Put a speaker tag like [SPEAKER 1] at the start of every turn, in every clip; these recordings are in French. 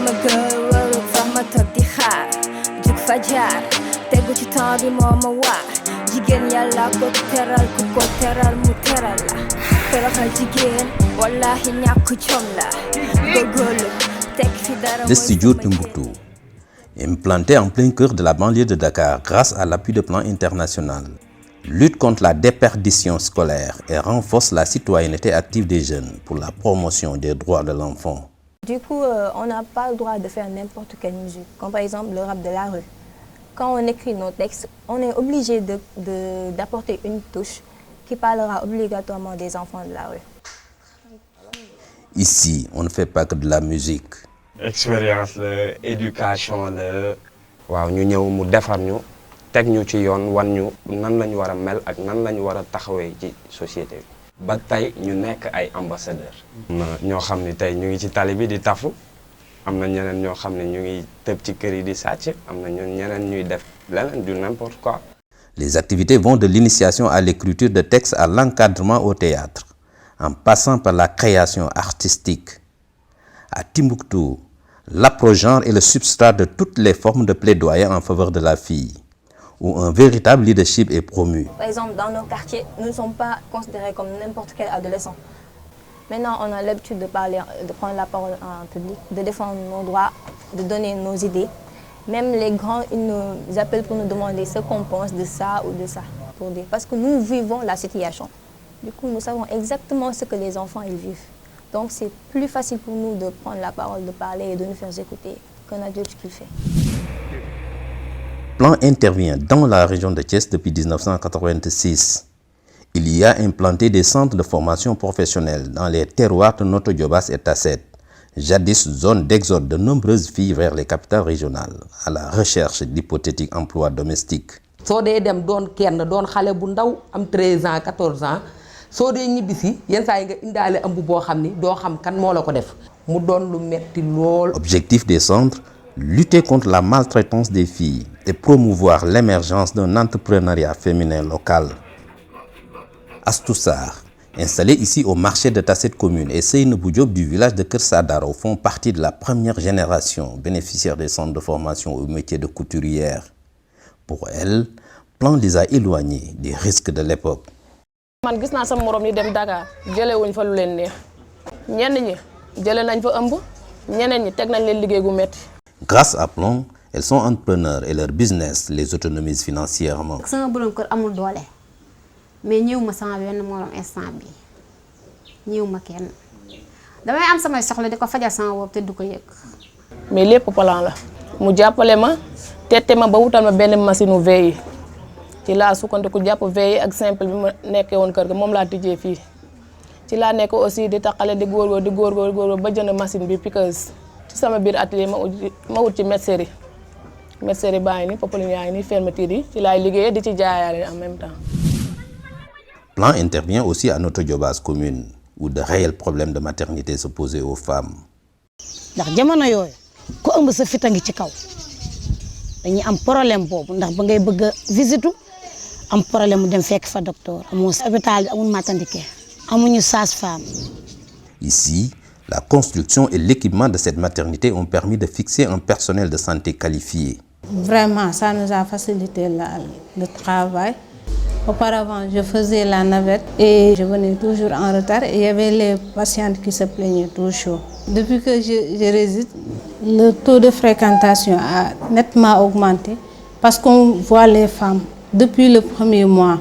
[SPEAKER 1] sama girl warul sax ma toog di xaar jug fajar tegu ci temps bi moo ma waar jigéen yàlla ko teral ku ko teral mu teral la toroxal jigéen wallahi ñàkk jom la góorgóorlu teg fi dara.
[SPEAKER 2] Le studio Tombouctou, implanté en plein cœur de la banlieue de Dakar grâce à l'appui de Plan International, lutte contre la déperdition scolaire et renforce la citoyenneté active des jeunes pour la promotion des droits de l'enfant.
[SPEAKER 3] Du coup, on n'a pas le droit de faire n'importe quelle musique, comme par exemple le rap de la rue. Quand on écrit nos textes, on est obligé d'apporter une touche qui parlera obligatoirement des enfants de la rue.
[SPEAKER 2] Ici, on ne fait pas que de la musique.
[SPEAKER 4] Expérience, éducation, waaw ñu ñëw mu defar ñu teg ñu ci yoon wan ñu nan la ñu war a mel ak nan la ñu war a taxawee ci société bi. ba tey ñu nekk ay ambassadeurs. ñoo xam ne tey ñu ngi ci tali bi di tafu am na ñeneen ñoo xam ne ñu ngi tëb ci kër yi di sàcc am na ñeneen ñuy def leneen du n'importe quoi.
[SPEAKER 2] Les activités vont de l'initiation à l'écriture de textes à l'encadrement au théâtre, en passant par la création artistique. À Tombouctou, l'approche-genre est le substrat de toutes les formes de plaidoyer en faveur de la fille, où un véritable leadership est promu.
[SPEAKER 3] Par exemple, dans nos quartiers, nous ne sommes pas considérés comme n'importe quel adolescent. Maintenant, on a l'habitude de parler, de prendre la parole en public, de défendre nos droits, de donner nos idées. Même les grands, ils nous appellent pour nous demander ce qu'on pense de ça ou de ça. Parce que nous vivons la situation. Du coup, nous savons exactement ce que les enfants ils vivent. Donc, c'est plus facile pour nous de prendre la parole, de parler et de nous faire écouter qu'un adulte qui le fait.
[SPEAKER 2] Plan intervient dans la région de Thiès depuis 1986. Il y a implanté des centres de formation professionnelle dans les terroirs de Notto Diobass et Tasset, jadis zone d'exode de nombreuses filles vers les capitales régionales, à la recherche d'hypothétiques emplois domestiques.
[SPEAKER 5] soo dee dem doon kenn doon xale bu ndaw am 13 ans 14 ans soo dee ñibbisi yenn saa yi nga indaale ëmb boo xam ni doo xam kan moo la ko def mu doon lu metti lool.
[SPEAKER 2] Objectif des centres, lutter contre la maltraitance des filles et promouvoir l'émergence d'un entrepreneuriat féminin local. Astou Sarr, installé ici au marché de Tasset commune, et Seynabou Diop du village de Kër Sadaro font partie de la première génération bénéficiaire des centres de formation au métier de couturière. Pour elle, Plan les a éloignés des risques de l'époque.
[SPEAKER 6] Man gis naa sama morom yi dem Dakar jëlee wuñ fa lu leen neex ñenn ñi jëlee nañ fa ëmb ñeneen ñi teg nañ leen liggéey gu metti.
[SPEAKER 2] Grâce à Plan, elles sont entrepreneurs et leur business les autonomise financièrement.
[SPEAKER 7] sama borom kër amul doole mais ñëw ma sama benn morom instant bi ñëw ma kenn damay am samay soxla di ko fajal sama bopp te du ko yëg.
[SPEAKER 6] mais lépp Plan la mu jàppale ma tette ma ba wutal ma benn machine u veille ci laa sukkandiku jàpp veille ak simple bi ma nekkee woon kër ga moom laa tijjee fii ci laa nekk aussi di taqale di góorgóor ba jënd machine bi piqueuse ci sama biir atelier ma wut ci mercerie baa ngi ni popeline yaa ngi ni fermeture yi ci laay liggéeyee di ci jaayaale en même temps.
[SPEAKER 2] Plan intervient aussi à Notto Diobass commune où de réels problèmes de maternité se posaient aux femmes.
[SPEAKER 8] ndax jamono yooyu ku ëmb sa fit a ngi ci kaw dañuy am problème boobu ndax ba ngay bëgg a visite am problème mu dem fekk fa docteur amoo hôpital amul maternité amuñu sage-femme.
[SPEAKER 2] Ici, la construction et l'équipement de cette maternité ont permis de fixer un personnel de santé qualifié.
[SPEAKER 9] Vraiment, ça nous a facilité le travail. Auparavant, je faisais la navette et je venais toujours en retard et il y avait les patientes qui se plaignaient toujours. Depuis que je réside, le taux de fréquentation a nettement augmenté parce qu'on voit les femmes depuis le premier mois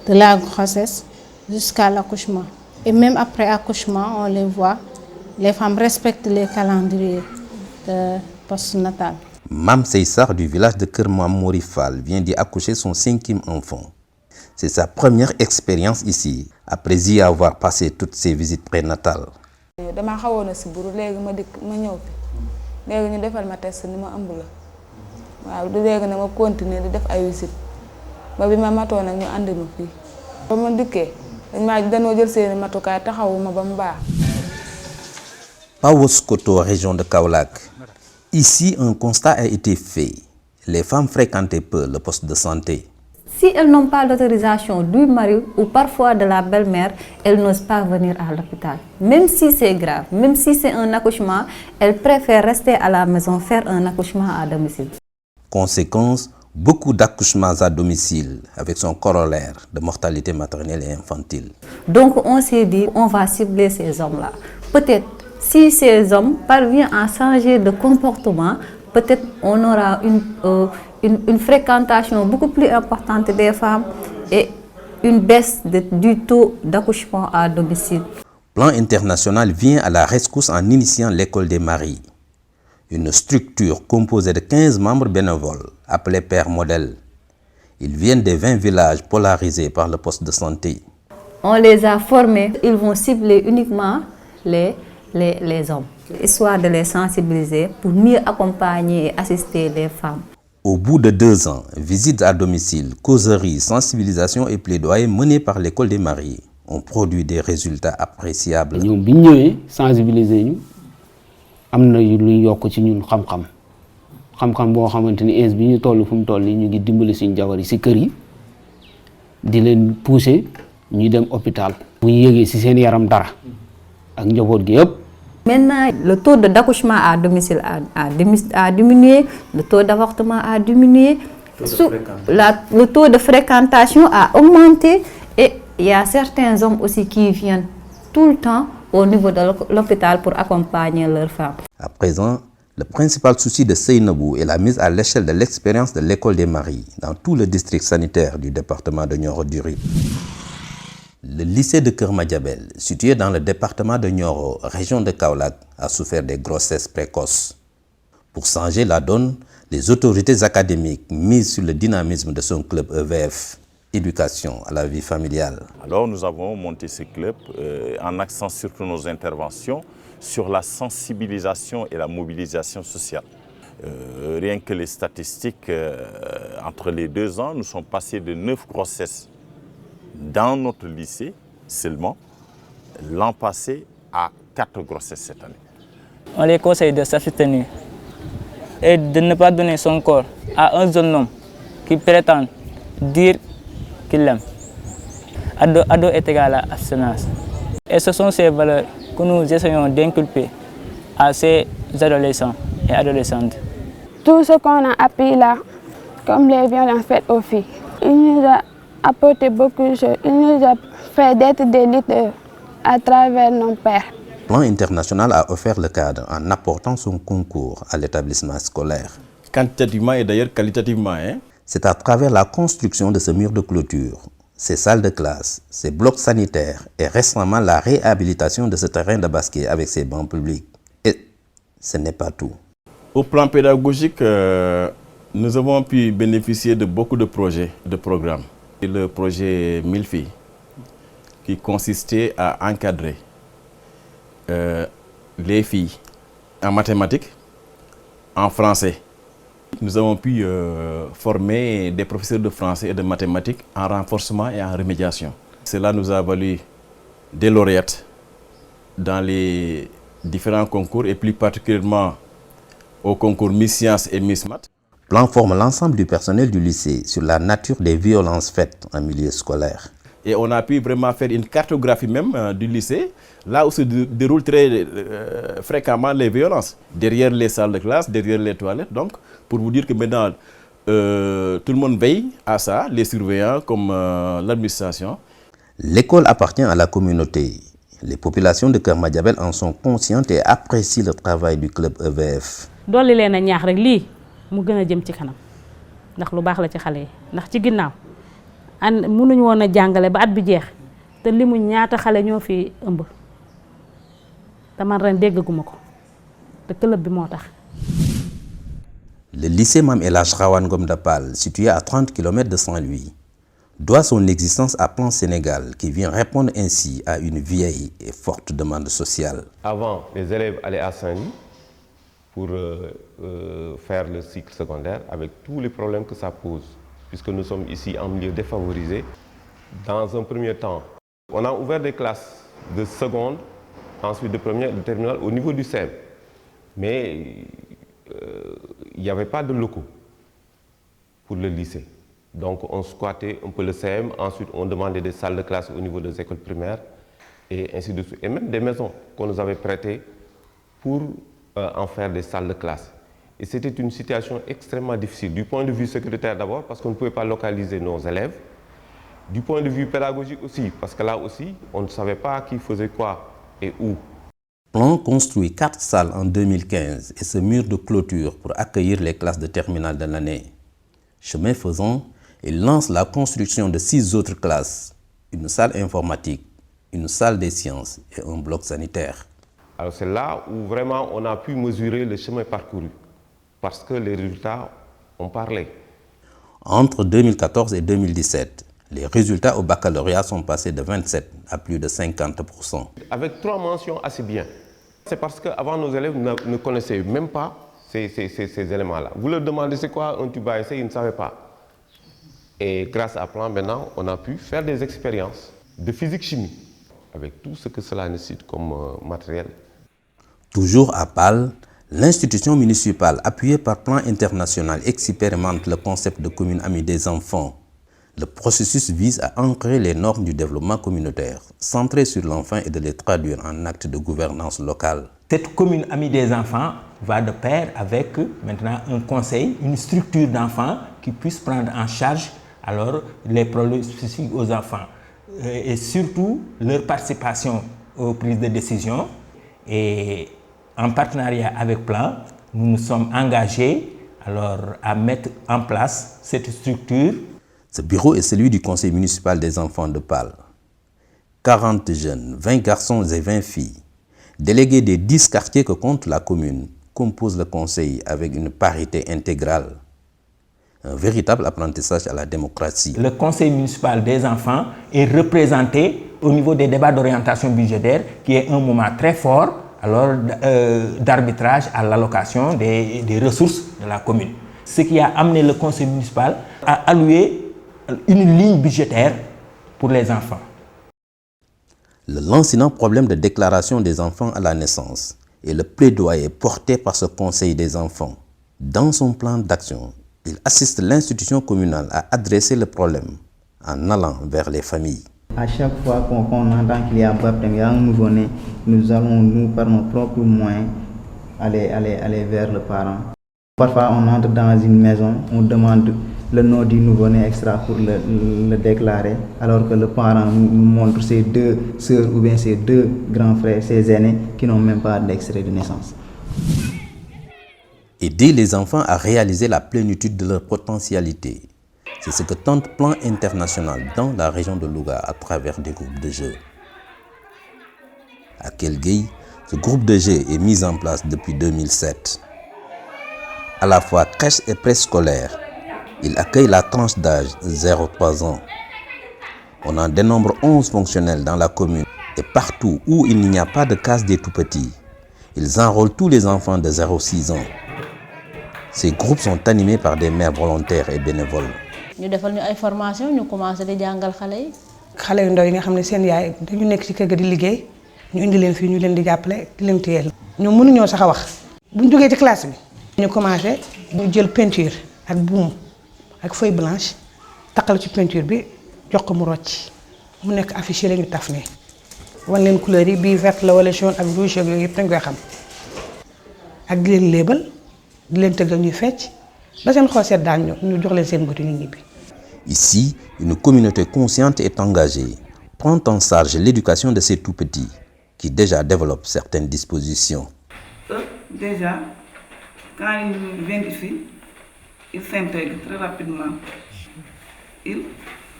[SPEAKER 9] de la grossesse jusqu'à l'accouchement. Et même après accouchement, on les voit, les femmes respectent les calendriers postnatal.
[SPEAKER 2] Mam Seysar du village de Kër Mamori Fall vient d'y accoucher son 5e enfant. C'est sa première expérience ici, après y avoir passé toutes ses visites prénatales.
[SPEAKER 10] dama xawoon a siburu léegi ma ñëw fi léegi ñu defal ma test ni ma ëmb la waaw du léegi na ma continuer di def ay visite ba bi ma matoo nag ñu andi ma fii ba ma dikkee dañoo jël seeni matukaay taxawuma ba mu baax.
[SPEAKER 2] Paoskoto, région de Kaolack. Ici, un constat a été fait. Les femmes fréquentaient peu le poste de santé.
[SPEAKER 9] Si elles n'ont pas l'autorisation du mari ou parfois de la belle-mère, elles n'osent pas venir à l'hôpital. Même si c'est grave, même si c'est un accouchement, elles préfèrent rester à la maison, faire un accouchement à domicile.
[SPEAKER 2] Conséquence, beaucoup d'accouchements à domicile avec son corollaire de mortalité maternelle et infantile.
[SPEAKER 9] Donc on s'est dit, on va cibler ces hommes-là. Peut-être si ces hommes parviennent à changer de comportement, peut-être on aura une fréquentation beaucoup plus importante des femmes et une baisse du taux d'accouchement à domicile.
[SPEAKER 2] Plan International vient à la rescousse en initiant l'école des maris, une structure composée de 15 membres bénévoles appelés Pères Modèles. Ils viennent des 20 villages polarisés par le poste de santé.
[SPEAKER 9] On les a formés, ils vont cibler uniquement les hommes, histoire de les sensibiliser pour mieux accompagner et assister les femmes.
[SPEAKER 2] Au bout de 2 ans, visites à domicile, causeries, sensibilisation et plaidoyer menés par l'école des maris ont produit des résultats appréciables.
[SPEAKER 11] Nous avons sensibilisé ñu amna lu yok ci ñun xam-xam bo xamanteni es bi ñu tollu fu mu toll ñu ngi dimbali suñu jabar yi ci kër yi di leen pousser ñuy dem hôpital bu ñu yégué ci seen yaram dara ak njaboot gi yépp.
[SPEAKER 9] Maintenant, le taux d'accouchement à domicile a diminué, le taux d'avortement a diminué, le taux de fréquentation a augmenté et il y a certains hommes aussi qui viennent tout le temps au niveau de l'hôpital pour accompagner leurs femmes.
[SPEAKER 2] À présent, le principal souci de Seynabou est la mise à l'échelle de l'expérience de l'école des maris dans tout le district sanitaire du département de Nioro-du-Rip. Le lycée de Keur Madiabel, situé dans le département de Nioro, région de Kaolack, a souffert des grossesses précoces. Pour changer la donne, les autorités académiques misent sur le dynamisme de son club EVF, éducation à la vie familiale.
[SPEAKER 12] Alors nous avons monté ce club en accent surtout nos interventions sur la sensibilisation et la mobilisation sociale. Rien que les statistiques, entre les 2 ans, nous sommes passés de 9 grossesses dans notre lycée seulement, l'an passé à 4 grossesses cette année.
[SPEAKER 13] On les conseille de s'abstenir et de ne pas donner son corps à un jeune homme qui prétend dire qu'il l'aime. Ado est égal à abstinence. Et ce sont ces valeurs que nous essayons d'inculper à ces adolescents et adolescentes.
[SPEAKER 14] Tout ce qu'on a appris là, comme les violences faites aux filles, il nous a apporté beaucoup de choses. Il nous a fait d'être des leaders à travers nos pères.
[SPEAKER 2] Plan International a offert le cadre en apportant son concours à l'établissement scolaire.
[SPEAKER 15] Quantitativement et d'ailleurs qualitativement.
[SPEAKER 2] C'est à travers la construction de ce mur de clôture, ces salles de classe, ces blocs sanitaires et récemment la réhabilitation de ce terrain de basket avec ses bancs publics. Et ce n'est pas tout.
[SPEAKER 15] Au plan pédagogique, nous avons pu bénéficier de beaucoup de projets, de programmes. Le projet 1000 filles qui consistait à encadrer les filles en mathématiques, en français. Nous avons pu former des professeurs de français et de mathématiques en renforcement et en remédiation. Cela nous a valu des lauréates dans les différents concours et plus particulièrement au concours Miss Science et Miss Math.
[SPEAKER 2] Plan forme l'ensemble du personnel du lycée sur la nature des violences faites en milieu scolaire.
[SPEAKER 15] Et on a pu vraiment faire une cartographie même du lycée, là où se déroulent très fréquemment les violences, derrière les salles de classe, derrière les toilettes. Donc, pour vous dire que maintenant, tout le monde veille à ça, les surveillants comme l'administration.
[SPEAKER 2] L'école appartient à la communauté. Les populations de Keur Madiabel en sont conscientes et apprécient le travail du club EVF.
[SPEAKER 8] mu gën a jëm ci kanam ndax lu baax la ci xale yi ndax ci ginnaaw mënuñu woon a jàngale ba at bi jeex te limu ñaata xale ñoo fi ëmb te man ren déggaguma ko te club bi moo tax.
[SPEAKER 2] Le lycée Mame El Hadji Rawane Ngom Dapal, situé à 30 km de Saint-Louis, doit son existence à Plan Sénégal qui vient répondre ainsi à une vieille et forte demande sociale.
[SPEAKER 16] Avant, les élèves allaient à Saint-Louis pour faire le cycle secondaire avec tous les problèmes que ça pose, puisque nous sommes ici en milieu défavorisé. Dans un premier temps, on a ouvert des classes de seconde, ensuite de première et de terminale au niveau du CEM. Mais il n'y avait pas de locaux pour le lycée. Donc on squattait un peu le CM, ensuite on demandait des salles de classe au niveau des écoles primaires et ainsi de suite. Et même des maisons qu'on nous avait prêtées pour en faire des salles de classe. Et c'était une situation extrêmement difficile, du point de vue sécuritaire d'abord, parce qu'on ne pouvait pas localiser nos élèves, du point de vue pédagogique aussi, parce que là aussi, on ne savait pas qui faisait quoi et où.
[SPEAKER 2] Plan construit 4 salles en 2015 et ce mur de clôture pour accueillir les classes de terminale de l'année. Chemin faisant, il lance la construction de 6 autres classes, une salle informatique, une salle des sciences et un bloc sanitaire.
[SPEAKER 16] Alors c'est là où vraiment on a pu mesurer le chemin parcouru, parce que les résultats ont parlé.
[SPEAKER 2] Entre 2014 et 2017, les résultats au baccalauréat sont passés de 27 à plus de 50%.
[SPEAKER 16] Avec 3 mentions assez bien. C'est parce qu'avant nos élèves ne connaissaient même pas ces éléments-là. Vous leur demandez c'est quoi un tube à essai, ils ne savaient pas. Et grâce à Plan, maintenant, on a pu faire des expériences de physique-chimie, avec tout ce que cela nécessite comme matériel.
[SPEAKER 2] Toujours à Pâle, l'institution municipale appuyée par Plan International expérimente le concept de commune amie des enfants. Le processus vise à ancrer les normes du développement communautaire, centrées sur l'enfant et de les traduire en actes de gouvernance locale.
[SPEAKER 17] Cette commune amie des enfants va de pair avec maintenant un conseil, une structure d'enfants qui puisse prendre en charge alors les problèmes spécifiques aux enfants et surtout leur participation aux prises de décision. Et en partenariat avec Plan, nous nous sommes engagés alors à mettre en place cette structure.
[SPEAKER 2] Ce bureau est celui du conseil municipal des enfants de Pâle. 40 jeunes, 20 garçons et 20 filles, délégués des 10 quartiers que compte la commune, composent le conseil avec une parité intégrale. Un véritable apprentissage à la démocratie.
[SPEAKER 17] Le conseil municipal des enfants est représenté au niveau des débats d'orientation budgétaire, qui est un moment très fort alors d'arbitrage à l'allocation des ressources de la commune. Ce qui a amené le conseil municipal à allouer une ligne budgétaire pour les enfants.
[SPEAKER 2] Le lancinant problème de déclaration des enfants à la naissance et le plaidoyer porté par ce conseil des enfants. Dans son plan d'action, il assiste l'institution communale à adresser le problème en allant vers les familles.
[SPEAKER 18] À chaque fois qu'on entend qu'il y a un nouveau-né, nous allons, nous, par nos propres moyens, aller vers le parent. Parfois, on entre dans une maison, on demande le nom du nouveau-né extra pour le déclarer, alors que le parent nous montre ses 2 sœurs ou bien ses 2 grands frères, ses aînés, qui n'ont même pas d'extrait de naissance.
[SPEAKER 2] Aider les enfants à réaliser la plénitude de leur potentialité. C'est ce que tente Plan International dans la région de Louga à travers des groupes de jeux. À Kelguei, ce groupe de jeux est mis en place depuis 2007. À la fois crèche et préscolaire, il accueille la tranche d'âge 0-3 ans. On en dénombre 11 fonctionnels dans la commune et partout où il n'y a pas de case des tout-petits, ils enrôlent tous les enfants de 0-6 ans. Ces groupes sont animés par des mères volontaires et bénévoles.
[SPEAKER 19] Ñu defal ñu ay formation ñu commencé di jàngal xale yi.
[SPEAKER 20] Xale yu ndaw yi nga xam ne seen yaay dañu nekk ci kër ga di liggéey ñu indi leen fii ñu leen di jàppale di leen téyel. ñoom mënuñoo sax a wax bu ñu jógee ci classe bi ñu commencé ñu jël peinture ak buum ak feuille blanche takkal ci peinture bi jox ko mu rocc mu nekk affiché la ñu taf ne wan leen couleur yi bii vert la wala jaune ak rouge ak yooyu yëpp dañ koy xam ak di leen léebal di leen tëggal ñuy fecc ba seen xol seet daal ñu jox leen seen bëti ñu ñibbi.
[SPEAKER 2] Ici, une communauté consciente est engagée, prend en charge l'éducation de ces tout-petits qui déjà développent certaines dispositions.
[SPEAKER 21] Déjà, quand ils viennent ici, ils s'intègrent très rapidement. Ils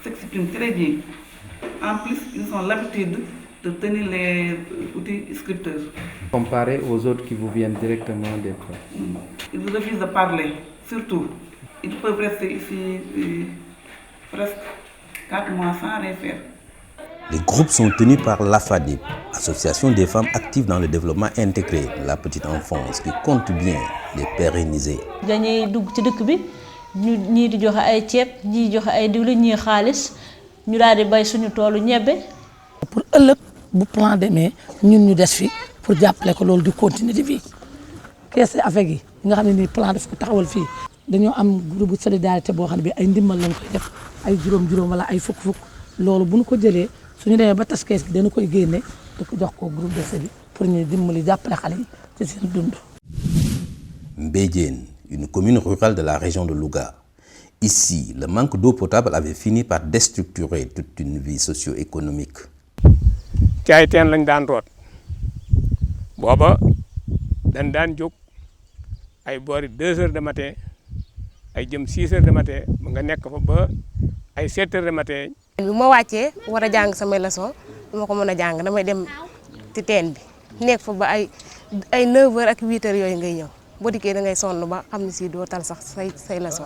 [SPEAKER 21] s'expriment très bien. En plus, ils ont l'habitude de tenir les outils scripteurs.
[SPEAKER 22] Comparé aux autres qui vous viennent directement des fois.
[SPEAKER 21] Ils refusent de parler, surtout. Ils peuvent rester ici presque 4 mois sans rien faire.
[SPEAKER 2] Les groupes sont tenus par l'AFADIP, Association des femmes actives dans le développement intégré de la petite enfance, qui compte bien les pérenniser.
[SPEAKER 19] dañuy dugg ci dëkk bi ñii di joxe ay ceeb ñii joxe ay diwlin ñii xaalis ñu daal di bay suñu toolu ñebbe.
[SPEAKER 8] pour ëllëg bu plan demee ñun ñu des fi pour jàppale ko loolu di continuer di vie. kees avec yi nga xam ne nii plan daf ko taxawal fii
[SPEAKER 1] dañoo am groupe solidarité boo xam ne bi ay ndimbal lañ koy def ay juróom-juróom wala ay fukk-fukk loolu bu ñu ko jëlee suñu demee ba tas kees gi dana koy génne di ko jox ko groupe de bi pour ñu dimbali jàppale xale yi ci seen dund.
[SPEAKER 2] Mbédiène, une commune rurale de la région de Louga. Ici, le manque d'eau potable avait fini par déstructurer toute une vie socio-économique.
[SPEAKER 4] ci ay teen lañ daan root booba dañ daan jóg ay boori 2 heures de matin ay jëm 6 heures de matin nga nekk fa ba ay 7 heures de matin.
[SPEAKER 23] bi ma wàccee war a jàng samay leçon dama ko mën a jàng damay dem ci teen bi nekk fa ba ay 9 heures ak 8 heures yooyu ngay ñëw boo dikkee da ngay sonn ba xam ne si doo tal sax say leçon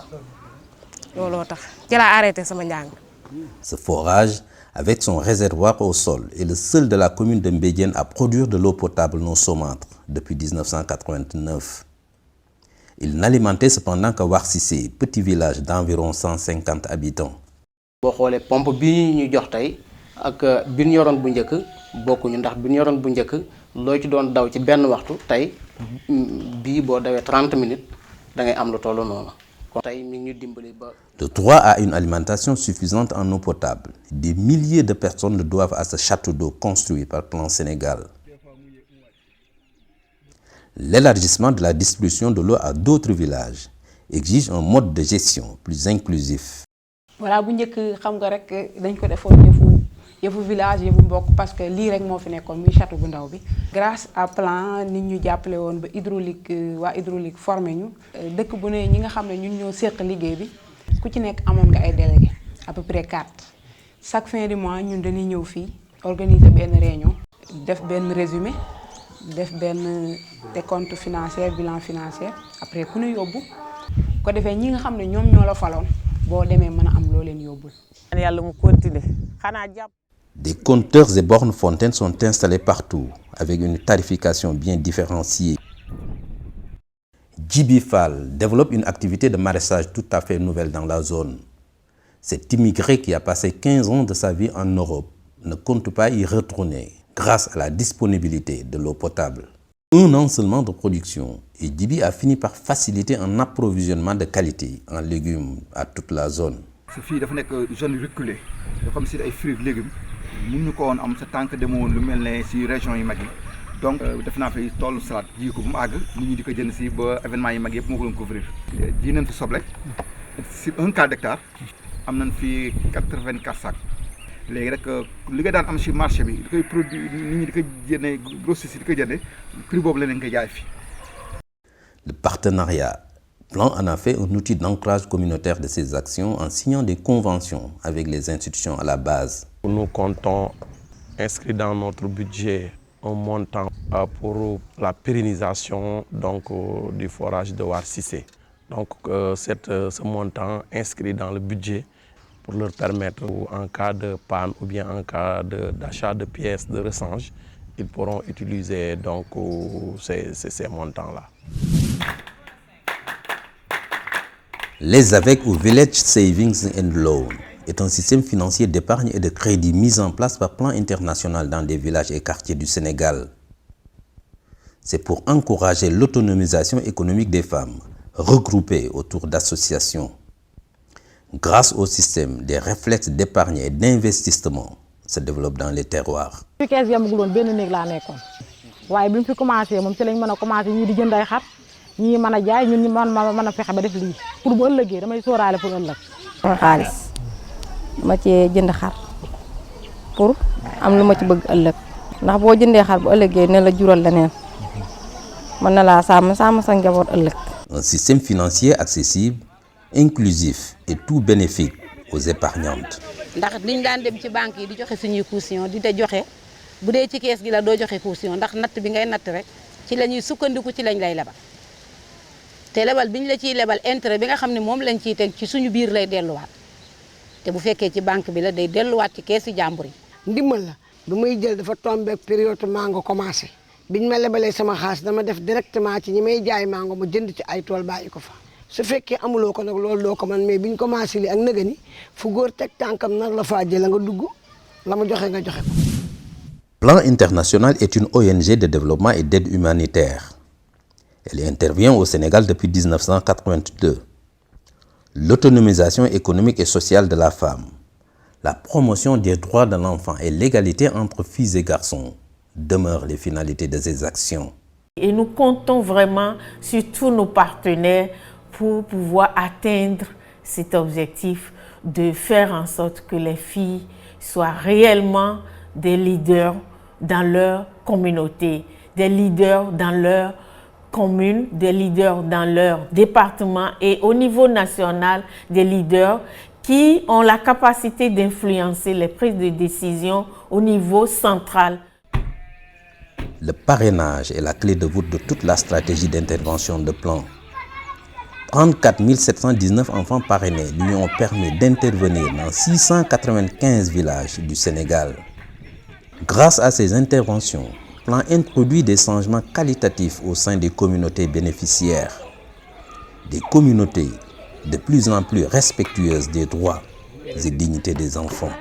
[SPEAKER 23] looloo tax ci laa arrêté sama njàng.
[SPEAKER 2] Ce forage, avec son réservoir au sol, est le seul de la commune de Mbédiène à produire de l'eau potable non saumâtre depuis 1989. Il n'alimentait cependant que Warsissé, petit village d'environ 150 habitants.
[SPEAKER 24] boo xoolee pompe bii ñu jox tey ak bi ñu yoroon bu njëkk bokkuñu ndax bi ñu yoroon bu njëkk loo ci doon daw ci benn waxtu tey bii boo dawee 30 minutes da ngay am lu toll noonu. kon tey mi ngi ñu dimbali ba.
[SPEAKER 2] Le droit à une alimentation suffisante en eau potable. Des milliers de personnes le doivent à ce château d'eau construit par Plan Sénégal. L'élargissement de la distribution de l'eau à d'autres villages exige un mode de gestion plus inclusif.
[SPEAKER 25] voilà bu njëkk xam nga rek dañ ko defoon yëfu village yëfu mbokk parce que lii rek moo fi nekkoon muy château bu ndaw bi. grâce à Plan nit ñu jàppale woon ba hydraulique waa hydraulique formé ñu dëkk bu ne ñi nga xam ne ñun ñoo séq liggéey bi ku ci nekk amoon nga ay délégué à peu près 4 chaque fin du mois ñun dañuy ñëw fii organiser benn réunion def benn résumé def benn décompte financier bilan financier après ku ne yóbbu ko defee ñi nga xam ne ñoom ñoo la faloon boo demee mën a am loo leen yóbbul.
[SPEAKER 5] yàlla mu continuer xanaa jàpp.
[SPEAKER 2] Des compteurs et bornes fontaines sont installés partout avec une tarification bien différenciée. Djibi Fall développe une activité de maraîchage tout à fait nouvelle dans la zone. Cet immigré qui a passé 15 ans de sa vie en Europe ne compte pas y retourner grâce à la disponibilité de l'eau potable. 1 an seulement de production et Djibi a fini par faciliter un approvisionnement de qualité en légumes à toute la zone.
[SPEAKER 26] Ce fii dafa nekk zone reculée yoo xam si ay fruits légumes mënuñu ko woon am sa tànk demoon lu mel ne si région yu mag yi donc def naa fi toolu salade ji ko bu mu àgg nit ñi di ko jënd si ba événement yi mag yëpp moo ko doon couvrir. ji nañ fi soble si 1 quart d'hectare am nañ fi 84 sacs léegi rek li nga daan am si marché bi di koy produit nit ñi di ko jëndee grossiste di ko jëndee prix boobu la leen koy jaay fi.
[SPEAKER 2] Le partenariat Plan en a fait un outil d'ancrage communautaire de ses actions en signant des conventions avec les institutions à la base.
[SPEAKER 27] Nous comptons inscrire dans notre budget un montant pour la pérennisation du forage de Warsissé. Donc ce montant inscrit dans le budget pour leur permettre en cas de panne ou bien en cas d'achat de pièces de rechange, ils pourront utiliser donc ces montants-là.
[SPEAKER 2] Les AVEC ou Village Savings and Loan est un système financier d'épargne et de crédit mis en place par Plan International dans des villages et quartiers du Sénégal. C'est pour encourager l'autonomisation économique des femmes regroupées autour d'associations. Grâce au système, des réflexes d'épargne et d'investissement se développent dans les terroirs.
[SPEAKER 28] fi kees yamagul woon benn néeg laa nekkoon waaye bi mu fi commencé moom ci lañ mën a commencé ñii di jënd ay xar ñii mën a jaay ñun ñu mën a fexe ba def lii pour bu ëllëgee damay sóoraale pour ëllëg.
[SPEAKER 3] sama xaalis dama cee jënd xar pour am lu ma ci bëgg ëllëg ndax boo jëndee xar bu ëllëgee ne la jural leneen mën na laa sàmm sa njaboot ëllëg.
[SPEAKER 2] Un système financier accessible, inclusif et tout bénéfique aux épargnantes.
[SPEAKER 29] ndax liñ daan dem ci banque yi di joxe suñuy caution di te joxe bu dee ci kees gi la doo joxe caution ndax natt bi ngay natt rek ci la ñuy sukkandiku ci lañ lay lebal te lebal biñ la ciy lebal intérêt bi nga xam ne moom lañ ciy teg ci suñu biir lay delluwaat te bu fekkee ci banque bi la day delluwaat ci kees yi jàmbur yi.
[SPEAKER 30] ndimbal la bu may jël dafa tombé période mango commencé biñ ma lebalee sama xaalis dama def directement ci ñi may jaay mango ma jënd ci ay tool bàyyi ko fa. su fekkee amuloo ko nag loolu doo ko man mais biñ commencé li ak nëgëni fu góor teg tànkam nar la faa jël nga dugg la ma joxe nga joxe ko.
[SPEAKER 2] Plan International est une ONG de développement et d'aide humanitaire. Elle intervient au Sénégal depuis 1982. l'autonomisation économique et sociale de la femme, la promotion des droits de l'enfant et l'égalité entre filles et garçons demeurent les finalités de ces actions.
[SPEAKER 6] Et nous comptons vraiment sur tous nos partenaires pour pouvoir atteindre cet objectif de faire en sorte que les filles soient réellement des leaders dans leur communauté, des leaders dans leur commune, des leaders dans leur département et au niveau national, des leaders qui ont la capacité d'influencer les prises de décision au niveau central.
[SPEAKER 2] Le parrainage est la clé de voûte de toute la stratégie d'intervention de plan. 34 719 enfants parrainés lui ont permis d'intervenir dans 695 villages du Sénégal. Grâce à ces interventions, Plan introduit des changements qualitatifs au sein des communautés bénéficiaires. Des communautés de plus en plus respectueuses des droits et dignités des enfants.